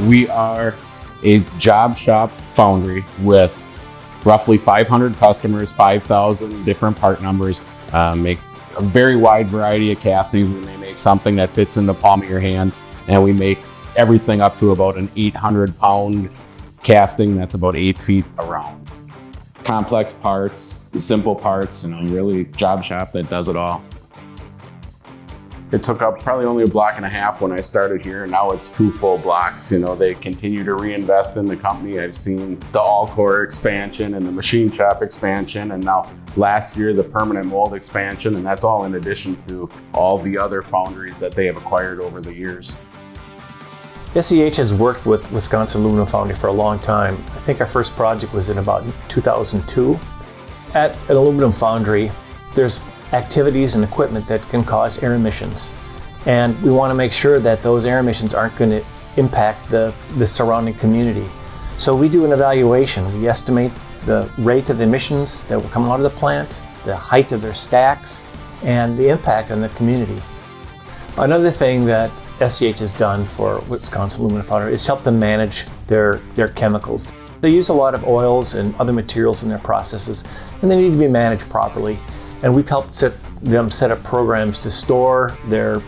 We are a job shop foundry with roughly 500 customers, 5,000 different part numbers, make a very wide variety of castings. We may make something that fits in the palm of your hand, and we make everything up to about an 800-pound casting that's about 8 feet around. Complex parts, simple parts, really job shop that does it all. It took up probably only a block and a half when I started here, and now it's 2 full blocks. They continue to reinvest in the company. I've seen the all-core expansion and the machine shop expansion, and now last year the permanent mold expansion, and that's all in addition to all the other foundries that they have acquired over the years. SEH has worked with Wisconsin Aluminum Foundry for a long time. I think our first project was in about 2002. At an aluminum foundry, there's activities and equipment that can cause air emissions. And we want to make sure that those air emissions aren't going to impact the surrounding community. So we do an evaluation. We estimate the rate of the emissions that will come out of the plant, the height of their stacks, and the impact on the community. Another thing that SEH has done for Wisconsin Aluminum Foundry is help them manage their chemicals. They use a lot of oils and other materials in their processes, and they need to be managed properly. And we've helped them set up programs to store their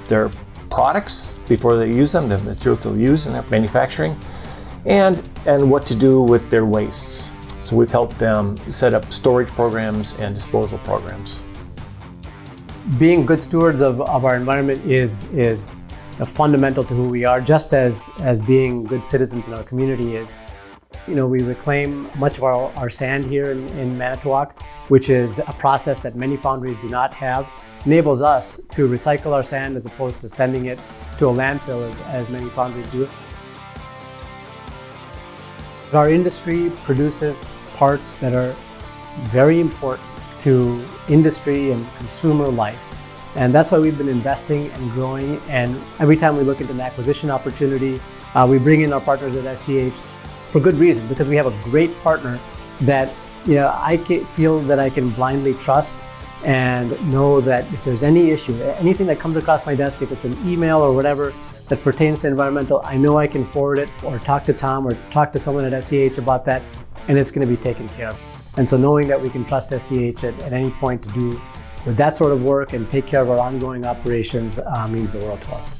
products before they use them, the materials they'll use in their manufacturing, and what to do with their wastes. So we've helped them set up storage programs and disposal programs. Being good stewards of our environment is fundamental to who we are, just as being good citizens in our community is. We reclaim much of our sand here in Manitowoc, which is a process that many foundries do not have. Enables us to recycle our sand as opposed to sending it to a landfill as many foundries do. Our industry produces parts that are very important to industry and consumer life. And that's why we've been investing and growing. And every time we look into an acquisition opportunity, we bring in our partners at SEH for good reason, because we have a great partner that I feel that I can blindly trust and know that if there's any issue, anything that comes across my desk, if it's an email or whatever that pertains to environmental, I know I can forward it or talk to Tom or talk to someone at SEH about that, and it's going to be taken care of. And so knowing that we can trust SEH at any point to do with that sort of work and take care of our ongoing operations means the world to us.